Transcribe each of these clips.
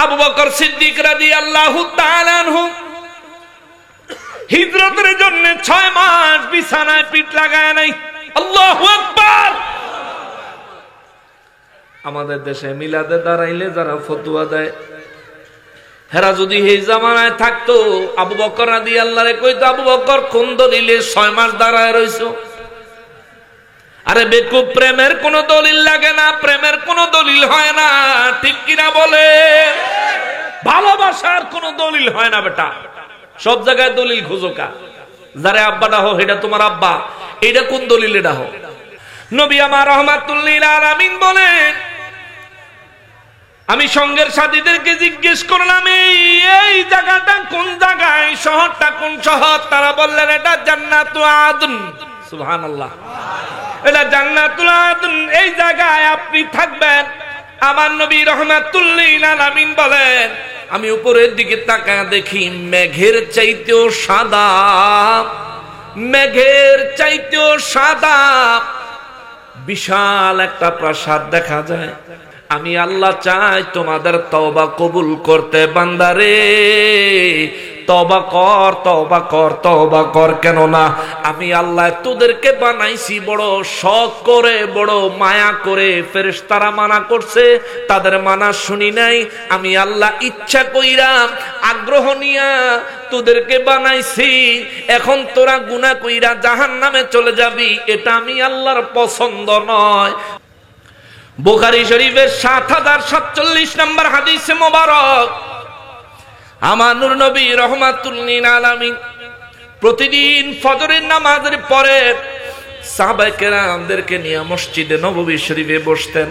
আবু বকর সিদ্দিক রাদিয়াল্লাহু তাআলা আনহু হিজরতের জন্য 6 মাস বিছানায় পিঠ লাগায় নাই। আল্লাহু আকবার। আমাদের দেশে মিলাদে দাঁড়াইলে যারা ফতোয়া দেয়, হেরা যদি এই জামানায় থাকতো, আবু বকর রাদিয়াল্লাহু আনহু কইতো, আবু বকর কোন দলিলে 6 মাস দাঁড়ায় রইছো? আরে বেকুব, প্রেমের কোন দলিল লাগে না, প্রেমের কোন দলিল হয় না, ঠিক কিনা বলে? ভালোবাসার কোন দলিল হয় না বেটা, সব জায়গায় দলিল খুঁজোকা। যারে আব্বা ডাহো এটা তোমার আব্বা, এটা কোন দলিল ডাহো? নবী আমার রাহমাতুল লিল আলামিন বলেন, আমি সঙ্গের সাথীদেরকে জিজ্ঞেস করলাম এই জায়গাটা কোন জায়গায়, শহরটা কোন শহর? তারা বললেন এটা জান্নাতুল আদন। সুবহানাল্লাহ, এটা জান্নাতুল আদন, এই জায়গায় আপনি থাকবেন। আমার নবী রাহমাতুল লিল আলামিন বলেন, আমি উপরের দিকে তাকায় দেখি মেঘের চাইতেও সাদা, মেঘের চাইতেও সাদা বিশাল একটা প্রাসাদ দেখা যায়। আমি আল্লাহ চাই তোমাদের তওবা কবুল করতে, বান্দারে তওবা কর, তওবা কর, তওবা কর। কেন না আমি আল্লাহ তোদেরকে বানাইছি বড় শখ করে, বড় মায়া করে। ফেরেশতারা মানা করছে, তাদের মানা শুনি নাই। আমি আল্লাহ ইচ্ছা কইরা, আগ্রহ নিয়া তোদেরকে বানাইছি। এখন তোরা গুনাহ কইরা জাহান্নামে চলে যাবি, এটা আমি আল্লাহর পছন্দ নয়। বুখারী শরীফের ৭০৪৭ নম্বর হাদিসে মোবারক, আমার নূর নবী রাহমাতুল লিল আলামিন প্রতিদিন ফজরের নামাজের পরে সাহাবায়ে কেরামদেরকে নিয়ে মসজিদে নববী শরীফে বসতেন।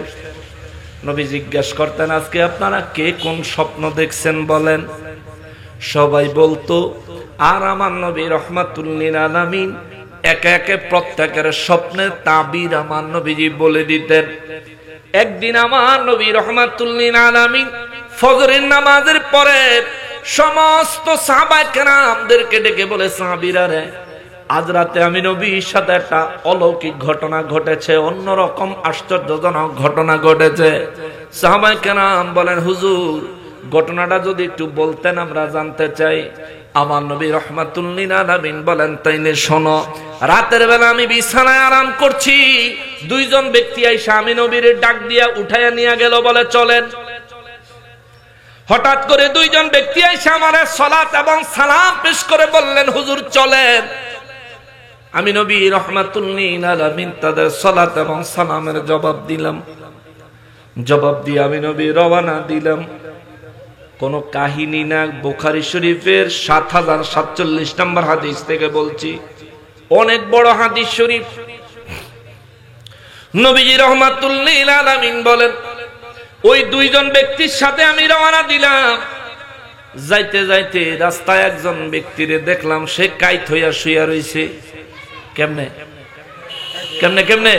নবী জিজ্ঞাসা করতেন, আজকে আপনারা কে কোন স্বপ্ন দেখছেন বলেন? সবাই বলতো। আর আমার নবী রাহমাতুল লিল আলামিন একে একে প্রত্যেকের স্বপ্নের তাবির আমার নবীজি বলে দিতেন। একদিন আমার নবী রাহমাতুল লিল আলামিন ফজরের নামাজের পরে সমস্ত সাহাবায়ে কেরামদেরকে ডেকে বলে, সাহাবীরা রে, আজ রাতে আমি নবীর সাথে একটা অলৌকিক ঘটনা ঘটেছে, অন্যরকম আশ্চর্যজনক ঘটনা ঘটেছে। সাহাবায়ে কেরাম বলেন, হুজুর ঘটনাটা যদি একটু বলতেন আমরা জানতে চাই। আমার নবী রাহমাতুল লিল আলামিন বলেন, তাইলে শোনো। রাতের বেলা আমি বিছানায় আরাম করছি, দুইজন ব্যক্তি আইসা আমি নবীর ডাক দিয়া উঠাইয়া নিয়ে গেল, বলে চলেন। হঠাৎ করে দুইজন ব্যক্তি আইসা আমারে সালাত এবং সালাম পেশ করে বললেন, হুজুর চলেন। আমি নবী রাহমাতুল লিল আলামিন তাদের সালাত এবং সালামের জবাব দিলাম। জবাব দিয়ে আমি নবী রওনা দিলাম। কোন কাহিনী না, বুখারী শরীফের ৭০৪৭ নম্বর হাদিস থেকে বলছি, অনেক বড় হাদিস শরীফ। নবীজি রাহমাতুল লিল আলামিন বলেন, ওই দুইজন ব্যক্তির সাথে আমি রওনা দিলাম। যাইতে যাইতে রাস্তায় একজন ব্যক্তিরে দেখলাম, সে কাইত হইয়া শুইয়া রইছে। কেমনে কেমনে কেমনে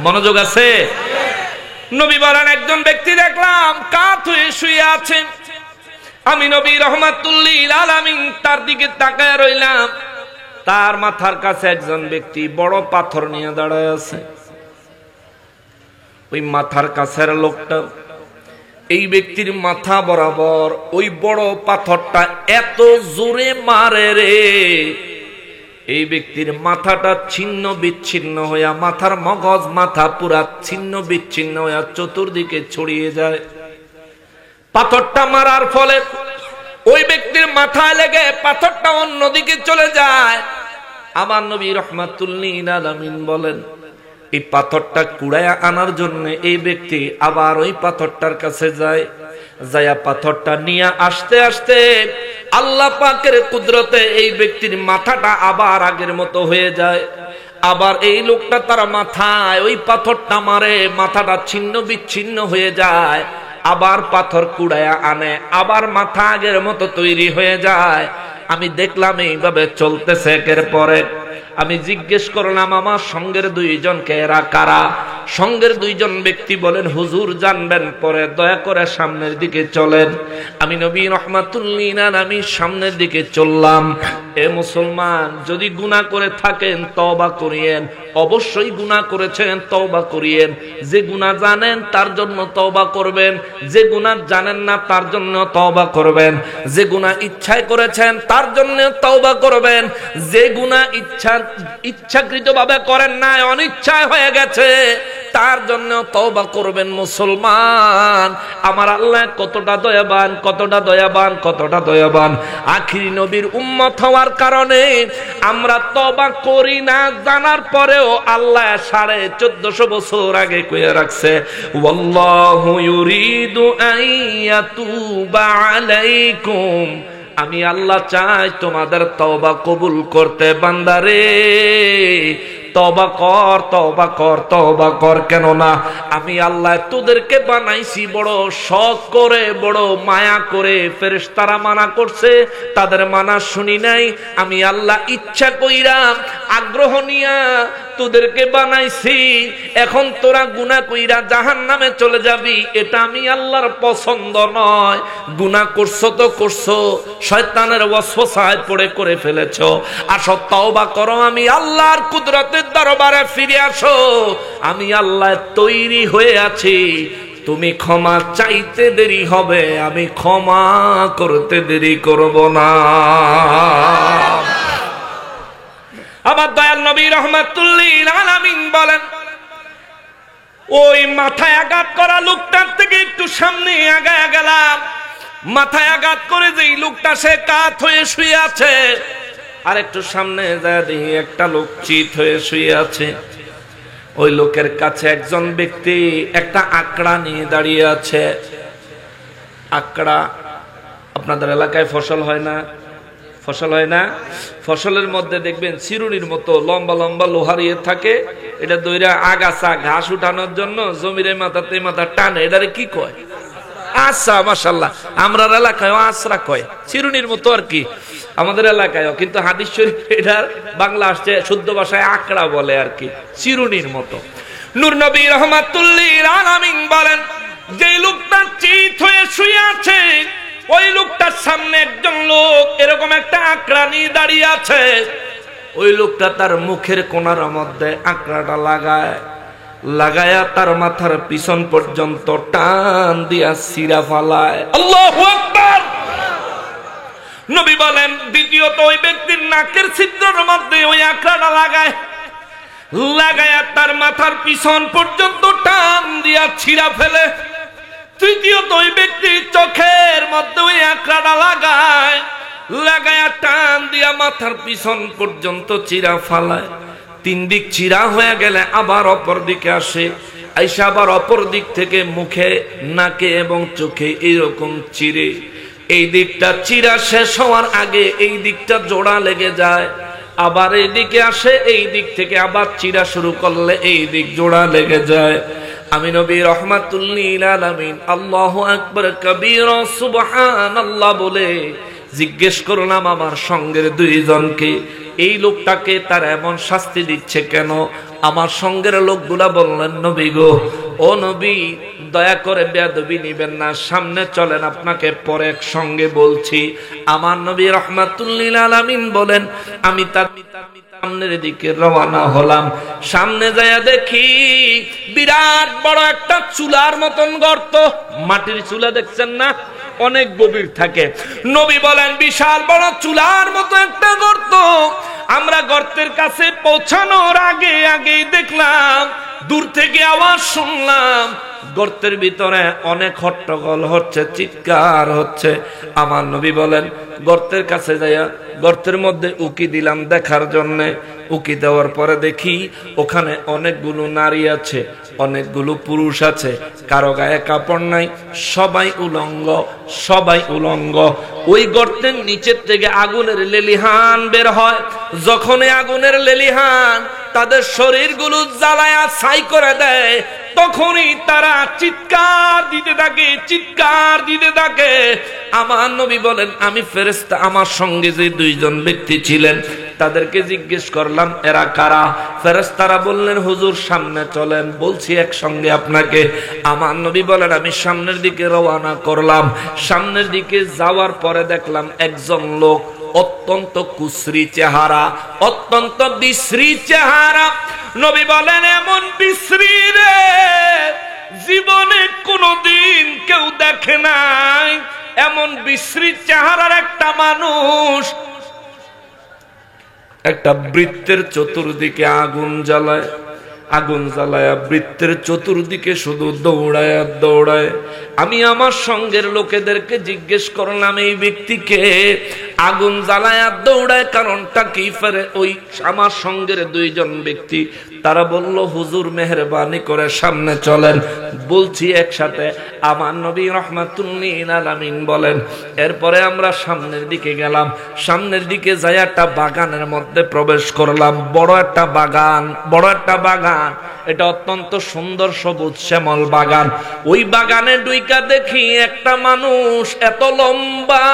মনোযোগ আছে? নবী বলেন, একজন ব্যক্তি দেখলাম কাত হয়ে শুয়ে আছে। আমি নবী রাহমাতুল লিল আলামিন তার দিকে তাকায় রইলাম। তার মাথার কাছে একজন ব্যক্তি বড় পাথর নিয়ে দাঁড়ায় আছে। ওই মাথার কাছের লোকটা, এই ব্যক্তির মাথা বরাবর ওই বড় পাথরটা এত জোরে মারে রে, এই ব্যক্তির মাথাটা ছিন্ন বিচ্ছিন্ন হইয়া, মাথার মগজ মাথা পুরা ছিন্ন বিচ্ছিন্ন হইয়া চতুর্দিকে ছড়িয়ে যায়। পাথরটা মারার ফলে ওই ব্যক্তির মাথায় লেগে পাথরটা অন্যদিকে চলে যায়। আমার নবী রাহমাতুল লিল আলামিন বলেন, এই পাথরটা কুড়াইয়া আনার জন্য এই ব্যক্তি আবার ওই পাথরটার কাছে যায়। যায়া পাথরটা নিয়ে আসতে আসতে আল্লাহ পাকের কুদরতে এই ব্যক্তির মাথাটা আবার আগের মতো হয়ে যায়। আবার এই লোকটা তার মাথায় ওই পাথরটা মারে, মাথাটা ছিন্ন বিচ্ছিন্ন হয়ে যায়। আবার পাথর কুড়াইয়া আনে, আবার মাথা আগের মতো তৈরি হয়ে যায়। আমি দেখলাম এইভাবে চলতেছে একের পরে। আমি জিজ্ঞেস করলাম, আমার সঙ্গের দুইজনকে এরা কারা? সঙ্গের দুইজন ব্যক্তি বলেন, হুজুর জানবেন পরে, দয়া করে সামনের দিকে চলেন। আমি আমি নবী রাহমাতুল লিল আলামিন সামনের দিকে চললাম। এ মুসলমান, যদি গুনাহ করে থাকেন তওবা করিয়েন, অবশ্যই গুনাহ করেছেন তওবা করিয়েন। যে গুনাহ জানেন তার জন্য তওবা করবেন, যে গুনাহ জানেন না তার জন্য তওবা করবেন। যে গুনাহ ইচ্ছায় করেছেন তার জন্য তওবা করবেন। যে গুনাহ ইচ্ছাকৃতভাবে করেন না, অনিচ্ছায় হয়ে গেছে, তার জন্য তওবা করবেন। মুসলমান, আমার আল্লাহ কতটা দয়াবান, কতটা দয়াবান, কতটা দয়াবান। আখিরি নবীর উম্মত হওয়ার কারণে আমরা তওবা করি না, জানার পরেও আল্লাহ 1450 বছর আগে কইয়া রাখছে, ওয়াল্লাহু ইউরিদু আইয়াতুবা আলাইকুম। আমি আল্লাহ চাই তোমাদের তওবা কবুল করতে। বান্দারে, তওবা কর, তওবা কর, তওবা কর। কেন না, আমি আল্লাহ তোদেরকে বানাইছি বড় শখ করে, বড় মায়া করে। ফেরেশতারা মানা করছে, তাদের মানা শুনি নাই। আমি আল্লাহ ইচ্ছা কইরা, আগ্রহ নিয়া তোদেরকে বানাইছি। এখন তোরা গুনাহ কইরা জাহান্নামে চলে যাবি, এটা আমি আল্লাহর পছন্দ নয়। গুনাহ করছো তো করছো, শয়তানের ওয়াসওয়াসায় পড়ে করে ফেলেছো। আসো তওবা করো, আমি আল্লাহর কুদরতের দরবারে ফিরে আসো। আমি আল্লাহ তৈরি হয়ে আছি। তুমি ক্ষমা চাইতে দেরি হবে, আমি ক্ষমা করতে দেরি করব না। আমার দয়াল নবী রাহমাতুল লিল আলামিন বলেন, ওই মাথায় আঘাত করা লোকটার থেকে একটু সামনে আগায়া গেলাম। মাথায় আঘাত করে যেই লোকটা সে কাত হয়ে শুয়ে আছে, আর একটু সামনে যায় দেখি একটা লোক চিত হয়ে শুয়ে আছে। ওই লোকের কাছে একজন ব্যক্তি একটা আকড়া নিয়ে দাঁড়িয়ে আছে। আকড়া আপনাদের এলাকায় ফসল হয় না? ফসল হয় না? ফসলের মধ্যে দেখবেন চিরুনির মতো লম্বা লম্বা লোহার ইয়ে থাকে, এটা দইরা আগাছা ঘাস উঠানোর জন্য জমিরে মাথাতে মাথা টানে। এটারে কি কয়? আচ্ছা, মাশাআল্লাহ, আমরা এলাকায় আছরা কয়, চিরুনির মতো আর কি আমাদের এলাকায়ও। কিন্তু হাদিস শরীফ এটার বাংলা আসছে, শুদ্ধ ভাষায় আকড়া বলে আর কি, চিরুনির মতো। নূর নবী রাহমাতুল লিল আলামিন বলেন, যে লোকটা চিত হয়ে শুয়ে আছে, ওই লোকটার সামনে একজন লোক এরকম একটা আকড়া নিয়ে দাঁড়িয়ে আছে। ওই লোকটা তার মুখের কোণার মধ্যে আকড়াটা লাগায়া তার মাথার পিছন পর্যন্ত টান দিয়া ছিঁড়া ফালায়। আল্লাহু আকবার। নবী বলেন, দ্বিতীয়ত ওই ব্যক্তির নাকের ছিদ্রের মধ্যে ওই আকড়াটা লাগায়া তার মাথার পিছন পর্যন্ত টান দিয়া ছিঁড়া ফেলে। তৃতীয়ত ওই ব্যক্তির চোখের মধ্যে ওই আকড়াটা লাগায়া টান দিয়া মাথার পিছন পর্যন্ত চিরা ফালায়। 3 দিক চিরা হয়ে গেলে আবার অপর দিকে আসে, আইসা আবার অপর দিক থেকে মুখে, নাকে এবং চোখে এইরকম চিরে। এই দিকটা চিরা শেষ হওয়ার আগে এই দিকটা জোড়া লেগে যায়। আবার এই দিকে আসে, এই দিক থেকে আবার চিরা শুরু করলে এই দিক জোড়া লেগে যায়। আমি নবী রাহমাতুল লিল আলামিন আল্লাহু আকবার কবীরা সুবহানাল্লাহ বলে জিজ্ঞেস করলাম আমার সঙ্গের 2 জনকে, এই লোকটাকে তার এমন শাস্তি দিচ্ছে কেন? আমার সঙ্গের লোকগুলা বললেন, নবী গো, ও নবী, দয়া করে বেয়াদবি নিবেন না, সামনে চলেন, আপনাকে পরে একসঙ্গে বলছি। আমার নবী রাহমাতুল লিল আলামিন বলেন, আমি তার সামনের দিকে রওনা হলাম। সামনে যায়া দেখি বিরাট বড় একটা চুলার মতন গর্ত। মাটির চুলা দেখছেন না, অনেক গভীর থাকে। নবী বলেন, বিশাল বড় চুলার মতো একটা গর্ত। আমরা গর্তের কাছে পৌঁছানোর আগেই দেখলাম, দূর থেকে আওয়াজ শুনলাম, গর্তের ভিতরে অনেক হট্টগোল হচ্ছে, চিৎকার হচ্ছে। আমার নবী বলেন, গর্তের কাছে যাইয়া গর্তের মধ্যে উকি দিলাম দেখার জন্যে। উকি দেওয়ার পরে দেখি ওখানে অনেকগুলো নারী আছে, অনেকগুলো পুরুষ আছে, কারো গায়ে কাপড় নাই, সবাই উলঙ্গ, সবাই উলঙ্গ। ওই গর্তের নিচের থেকে আগুনের লেলিহান বের হয়। যখন আগুনের লেলিহান তাদের শরীরগুলো জ্বালায়া ছাই করে দেয়, তখনই তারা চিৎকার দিতে থাকে, চিৎকার দিতে থাকে। আমার নবী বলেন আমি ফেরেশতা, আমার সঙ্গে যে দুইজন ব্যক্তি ছিলেন তাদেরকে জিজ্ঞেস করলাম এরা কারা? ফেরেশতারা বললেন হুজুর সামনে চলেন, বলছি একসঙ্গে আপনাকে। আমার নবী বলেন আমি সামনের দিকে রওনা করলাম। সামনের দিকে যাওয়ার পরে দেখলাম একজন লোক, অত্যন্ত কুশ্রী চেহারা, অত্যন্ত বিশ্রী চেহারা। নবী বলেন এমন বিশ্রী রে জীবনে কোনোদিন কেউ দেখে নাই। এমন বিশ্রী চেহারার একটা মানুষ একটা বৃত্তের চতুর্দিকে আগুন জ্বালায়, আগুন জ্বালায়া বৃত্তের চতুর্দিকে শুধু দৌড়ায় দৌড়ায়। আমি আমার সঙ্গের লোকেদেরকে জিজ্ঞেস করলাম এই ব্যক্তিকে আগুন জ্বালায়া দৌড়ায় কারণটা কি? ফেরে ওই আমার সঙ্গের দুইজন ব্যক্তি তারা বলল হুজুর মেহেরবানি করে সামনে চলেন, বলছি একসাথে। আমার নবী রাহমাতুল্লিল আলামিন বলেন এরপরে আমরা সামনের দিকে গেলাম। সামনের দিকে যাই একটা বাগানের মধ্যে প্রবেশ করলাম। বড় একটা বাগান, বড় একটা বাগান, এটা অত্যন্ত সুন্দর সবুজ শ্যামল বাগান। ওই বাগানে ডুইকা দেখি একটা মানুষ এত লম্বা,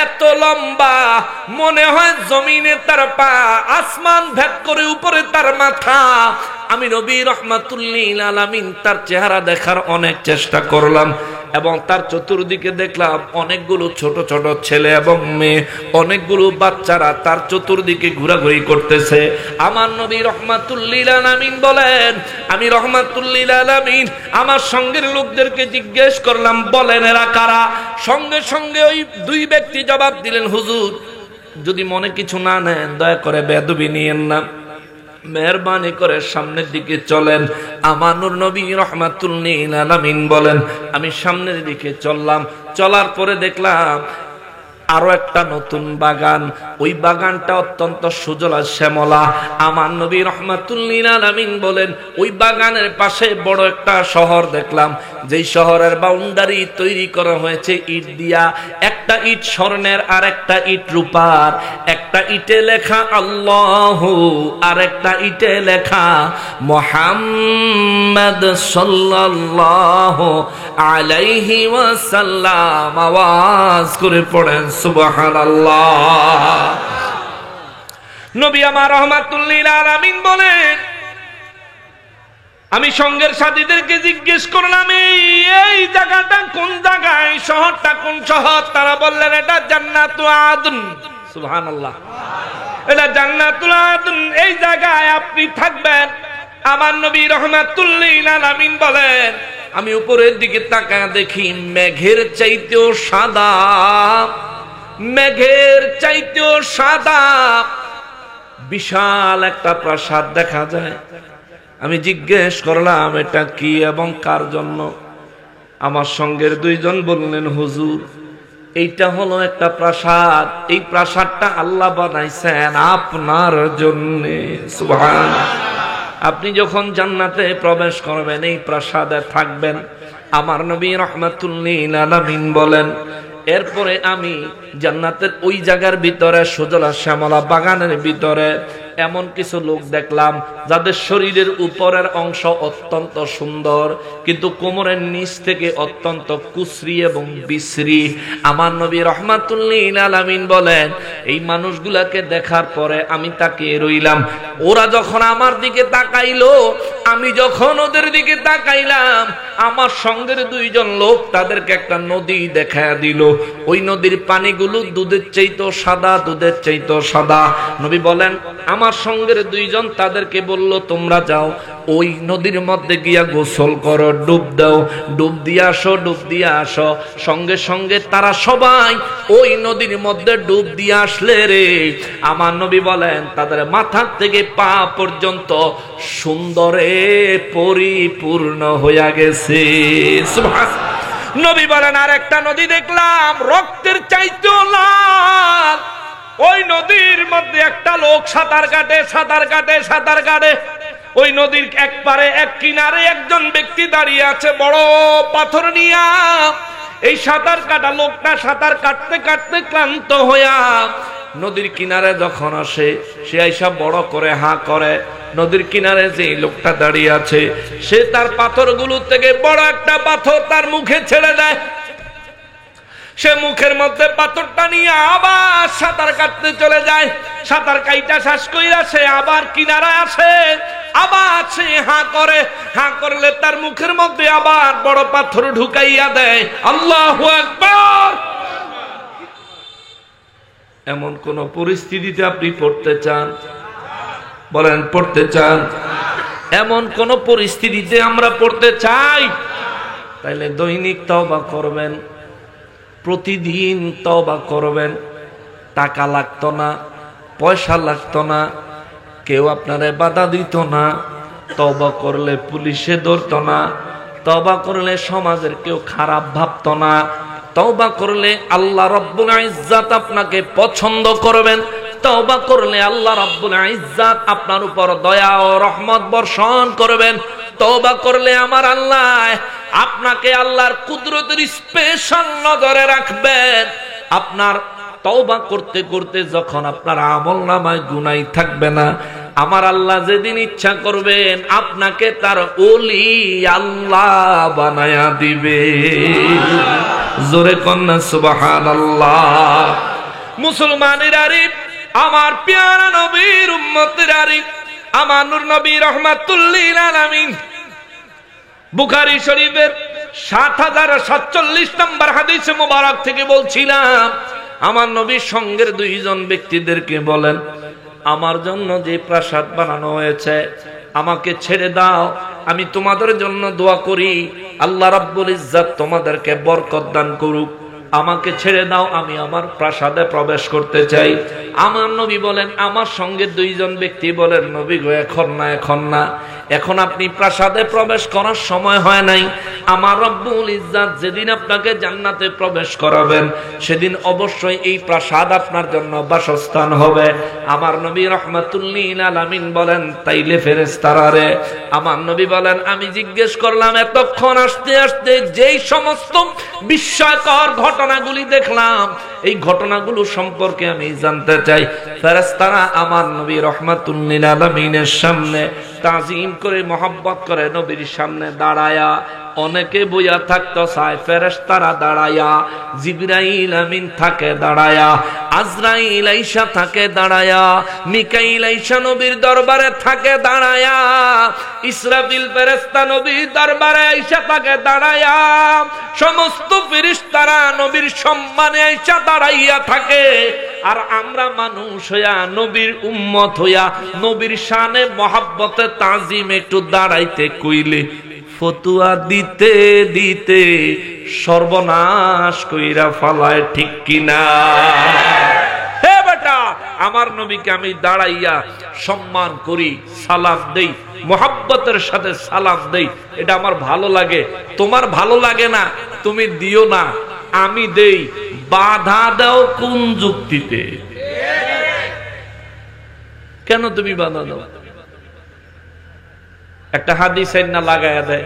এত লম্বা মনে হয় জমিনে তার পা, আসমান ভেদ করে উপরে তার মাথা। আমি নবী রাহমাতুল্লিল আলামিন তার চেহারা দেখার অনেক চেষ্টা করলাম এবং তার চতুর্দিকে দেখলাম অনেকগুলো ছোট ছোট ছেলে এবং মেয়ে, অনেকগুলো বাচ্চারা তার চতুর্দিকে ঘোরাঘুরি করতেছে। আমার নবী রাহমাতুল্লিল আলামিন বলেন আমি রাহমাতুল্লিল আলামিন আমার সঙ্গের লোকদেরকে জিজ্ঞেস করলাম বলেন এরা কারা? সঙ্গে সঙ্গে ওই দুই ব্যক্তি জবাব দিলেন হুজুর যদি মনে কিছু না নেন দয়া করে বেয়াদবি নিয়েন না, মেহরবানি করে সামনের দিকে চলেন। আমার নূর নবী রাহমাতুল্লিল আলামিন বলেন আমি সামনের দিকে চললাম। চলার পরে দেখলাম আরো একটা নতুন বাগান। ওই বাগানটা অত্যন্ত সুজলা শ্যামলা। আমার নবী রাহমাতুল্লিল আলামিন বলেন ওই বাগানের পাশে বড় একটা শহর দেখলাম, যেই শহরের বাউন্ডারি তৈরি করা হয়েছে ইট দিয়া। একটা ইট স্বর্ণের আর একটা ইট রূপার। একটা ইটে লেখা আল্লাহু আর একটা ইটে লেখা মুহাম্মদ সাল্লাল্লাহু আলাইহি ওয়াসাল্লাম। আওয়াজ করে পড়েন সুবহানাল্লাহ। নবী আমার রাহমাতুল্লিল আলামিন বলেন আমি সঙ্গের সাথীদেরকে জিজ্ঞেস করলাম এই জায়গাটা কোন জায়গায়, শহরটা কোন শহর? তারা বললেন এটা জান্নাতুল আদন। সুবহানাল্লাহ, এটা জান্নাতুল আদন, এই জায়গায় আপনি থাকবেন। আমার নবী রাহমাতুল্লিল আলামিন বলেন আমি উপরের দিকে তাকায় দেখি মেঘের চাইতেও সাদা, মেঘের চাইতেও সাদা বিশাল একটা প্রাসাদ দেখা যায়। আমি জিজ্ঞেস করলাম এটা কি এবং কার জন্য? আমার সঙ্গের দুইজন বললেন হুজুর এইটা হলো একটা প্রাসাদ, এই প্রাসাদটা আল্লাহ বানাইছেন আপনার জন্য। সুবহানাল্লাহ। আপনি যখন জান্নাতে প্রবেশ করবেন এই প্রাসাদে থাকবেন। আমার নবী রাহমাতুল্লিল আলামিন বলেন এরপরে আমি জান্নাতের ওই জায়গার ভিতরে সুজলা শ্যামলা বাগানের ভিতরে এমন কিছু লোক দেখলাম যাদের শরীরের উপরের অংশ অত্যন্ত সুন্দর কিন্তু কোমরের নিচ থেকে অত্যন্ত কুশ্রী এবং বিশ্রী। আমার নবী রাহমাতুল্লিল আলামিন বলেন এই মানুষগুলাকে দেখার পরে আমি তাকিয়ে রইলাম। ওরা যখন আমার দিকে তাকাইলো, আমি যখন ওদের দিকে তাকাইলাম, আমার সঙ্গের দুইজন লোক তাদেরকে একটা নদী দেখায় দিল। ওই নদীর পানিগুলো দুধের চাইতেও সাদা, দুধের চাইতেও সাদা। নবী বলেন আমার সঙ্গের দুইজন তাদেরকে বলল তোমরা যাও ওই নদীর মধ্যে গিয়া গোসল করো, ডুব দাও, ডুব দিয়ে আসো, ডুব দিয়ে আসো। সঙ্গে সঙ্গে তারা সবাই ওই নদীর মধ্যে ডুব দিয়ে আসলে রে আমার নবী বলেন তাদের মাথা থেকে পা পর্যন্ত সুন্দরে পরিপূর্ণ হইয়া গেছে। সুবহানাল্লাহ। নবী বলেন আর একটা নদী দেখলাম রক্তের চাইতেও লাল। ওই নদীর মধ্যে একটা লোক সাঁতার কাটে, সাঁতার কাটে, সাঁতার কাটে। ওই নদীর এক পারে এক কিনারে একজন ব্যক্তি দাঁড়িয়ে আছে বড় পাথর নিয়া। এই সাঁতার কাটা লোকটা সাঁতার কাটতে কাটতে ক্লান্ত হইয়া নদীর কিনারে যখন আসে সে আইসা বড় করে হা করে। নদীর কিনারে যে লোকটা দাঁড়িয়ে আছে সে তার পাথরগুলো থেকে বড় একটা পাথর তার মুখে ছেড়ে দেয়। সে মুখের মধ্যে পাথরটা নিয়ে আবার সাঁতার কাটতে চলে যায়। সাঁতার কাইটা শ্বাস কইরা সে আবার কিনারায় আসে, আবার সে হাঁ করে, হাঁ করলে তার মুখের মধ্যে আবার বড় পাথর ঢুকাইয়া দেয়। আল্লাহু আকবার। এমন কোন পরিস্থিতিতে আপনি পড়তে চান? বলেন পড়তে চান? এমন কোন পরিস্থিতিতে আমরা পড়তে চাই? তাইলে দৈনিক তওবা করবেন, প্রতিদিন তওবা করবেন। টাকা লাগতো না, পয়সা লাগতো না, কেউ আপনারে বাধা দিত না। তওবা করলে পুলিশে ধরতো না, তওবা করলে সমাজের কেউ খারাপ ভাবতো না, তওবা করলে আল্লাহ রাব্বুল ইজ্জাত আপনাকে পছন্দ করবেন, তওবা করলে আল্লাহ রাব্বুল ইজ্জাত আপনার উপর দয়া ও রহমত বর্ষণ করবেন। তওবা করলে আমার আল্লাহ আপনাকে আল্লাহর কুদরতের স্পেশাল নজরে রাখবেন। আপনার তওবা করতে করতে যখন আপনার আমলনামায় গুনাহ থাকবে না, আমার আল্লাহ যেদিন ইচ্ছা করবেন আপনাকে তার ওলি আল্লাহ বানায়া দিবে। জোরে কন্যা সুবহানাল্লাহ। মুসলমানের আরিফ, আমার প্যারা নবীর উম্মতের আরিফ, আমার নূর নবী রাহমাতুল লিল আলামিন বুখারী শরীফের ৭০৪৭ নম্বর হাদিসে মুবারক থেকে বলছিলাম, আমার নবীর সঙ্গের দুইজন ব্যক্তিদেরকে বলেন, আমার জন্য যে প্রাসাদ বানানো হয়েছে আমাকে ছেড়ে দাও, আমি তোমাদের জন্য দোয়া করি আল্লাহ রাব্বুল ইজ্জাত তোমাদেরকে বরকত দান করুক। আমাকে ছেড়ে দাও, আমি আমার প্রাসাদে প্রবেশ করতে চাই। আমার নবী বলেন, আমার সঙ্গে দুইজন ব্যক্তি বলেন, নবী গো এখন না, এখন না, এখন আপনি প্রাসাদে প্রবেশ করার সময় হয় নাই। আমার রব্বুল ইজ্জাত যেদিন আপনাকে জান্নাতে প্রবেশ করাবেন সেদিন অবশ্যই এই প্রাসাদ আপনার জন্য বাসস্থান হবে। আমার নবী রাহমাতুল লিল আলামিন বলেন, তাইলে ফেরেশতারা রে? আমার নবী বলেন, আমি জিজ্ঞেস করলাম এতক্ষণ আসতে আসতে যেই সমস্ত বিস্ময়কর ঘটনাগুলি দেখলাম, এই ঘটনাগুলো সম্পর্কে আমি জানতে চাই। ফেরেশতারা আমার নবী রাহমাতুল লিল আলামিনের সামনে তাজিম করে মহব্বত করে নবীর সামনে দাঁড়ায়া, অনেকে বইয়া থাকতো চায়, ফেরেশতারা দাঁড়ায়া, জিবরাইল আমিন থাকে দাঁড়ায়া, আজরাইল আইসা থাকে দাঁড়ায়া, মিকাইল আইসা নবীর দরবারে থাকে দাঁড়ায়া, ইসরাফিল ফেরেশতা নবীর দরবারে আইসা থাকে দাঁড়ায়া, সমস্ত ফেরেশতারা নবীর সম্মানে আইসা দাঁড়াইয়া থাকে। আর আমরা মানুষ হইয়া, নবীর উম্মত হইয়া, নবীর শানে মহব্বতে তাজিম একটু দাঁড়াইতে কইলে ফতুয়া দিতে দিতে সর্বনাশ কইরা ফালায়, ঠিক কিনা? হে বেটা, আমার নবীকে আমি দাঁড়াইয়া সম্মান করি, সালাম দেই, মহব্বতের সাথে সালাম দেই, এটা আমার ভালো লাগে। তোমার ভালো লাগে না, তুমি দিও না, আমি দেই। বাধা দাও কোন যুক্তিতে? কেন তুমি বাধা দাও? একটা হাদিস না লাগায়া দেয়,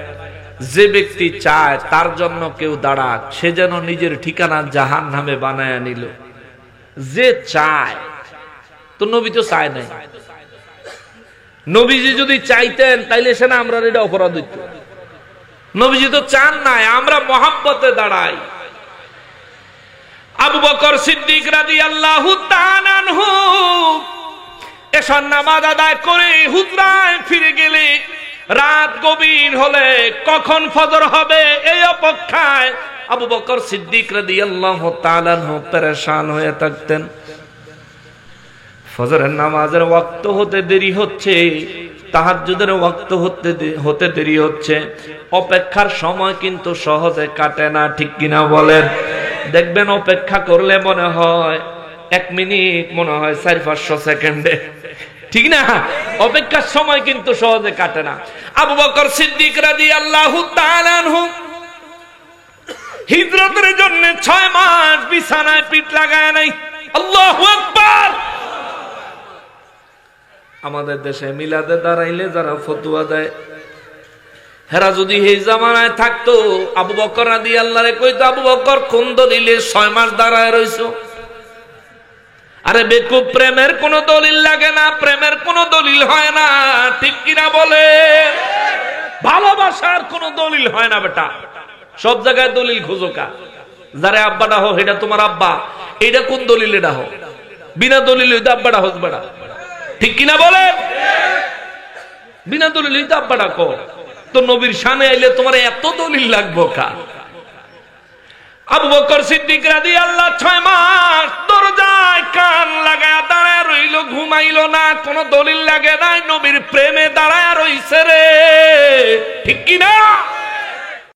যে ব্যক্তি চায় তার জন্য কেউ দাঁড়াক, সে যেন নিজের ঠিকানা জাহান্নামে বানায়া নিল। যে চায়, তো নবী তো চায় নাই। নবীজি যদি চাইতেন তাইলে সে না আমরা এটা অপরাধ হইত। নবীজি তো চান নাই, আমরা মহব্বতে দাঁড়াই। আবু বকর সিদ্দিক রাদিয়াল্লাহু তাআলা আনহু এশার নামাজ আদায় করে হুজরায় ফিরে গেলে, রাত গভীর হলে কখন ফজর হবে এই অপেক্ষায় আবু বকর সিদ্দিক রাদিয়াল্লাহু তাআলা আনহু পেরেশান হয়ে থাকতেন। ফজরের নামাজের ওয়াক্ত হতে দেরি হচ্ছে, তাহাজ্জুদের ওয়াক্ত হতে দেরি হচ্ছে। অপেক্ষার সময় কিন্তু সহজে কাটে না, ঠিক কিনা বলেন? দেখবেন অপেক্ষা করলে মনে হয় 1 মিনিট, মনে হয় 400-500 সেকেন্ডে, ঠিক না? অপেক্ষার সময় কিন্তু সহজে কাটে না। আবু বকর সিদ্দিক রাদিয়াল্লাহু তাআলা আনহু হিজরতের জন্য 6 মাস বিছানায় পিঠ লাগায় নাই। আল্লাহু আকবার। আমাদের দেশে মিলাদে দাঁড়াইলে যারা ফতোয়া দেয়, হেরা যদি এই জামানায় থাকতো, আবু বকর রাদিয়াল্লাহু আনহু কইতো, আবু বকর কোন দলিলে 6 মাস দাঁড়ায় রইছো? আরে বেকুব, প্রেমের কোন দলিল লাগে না, প্রেমের কোন দলিল হয় না, ঠিক কিনা বলে? ভালোবাসার কোন দলিল হয় না বেটা, সব জায়গায় দলিল খুঁজোকা। যারে আব্বা ডাহো এটা তোমার আব্বা, এটা কোন দলিলে ডাহো? বিনা দলিলে আব্বা ডাহো বেড়া, ঠিক কিনা বলেন? বিনা দলিলে আব্বা ডাকো। তো নবীর শানে আইলে তোমার এত দলিল লাগবো কা? আবু বকর সিদ্দিক রাদিয়াল্লাহু 6 মাস দরজায় কান লাগায়া দাঁড়ায় রইল, ঘুমাইলো না, কোন দলিল লাগে নাই, নবীর প্রেমে দাঁড়ায় রইছে রে, ঠিক কিনা?